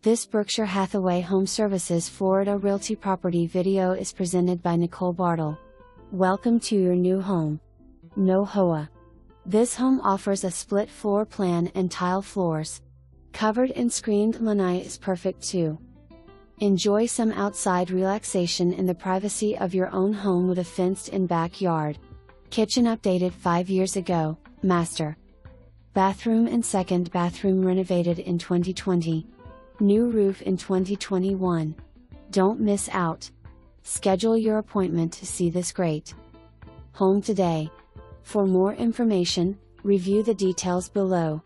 This Berkshire Hathaway HomeServices Florida Realty property video is presented by Nicole Bartle. Welcome to your new home. No hoa. This home offers a split floor plan and tile floors. Covered and screened lanai is perfect too. Enjoy some outside relaxation in the privacy of your own home with a fenced-in backyard. Kitchen updated 5 years ago, master bathroom and second bathroom renovated in 2020. New roof in 2021. Don't miss out. Schedule your appointment to see this great home today. For more information, review the details below.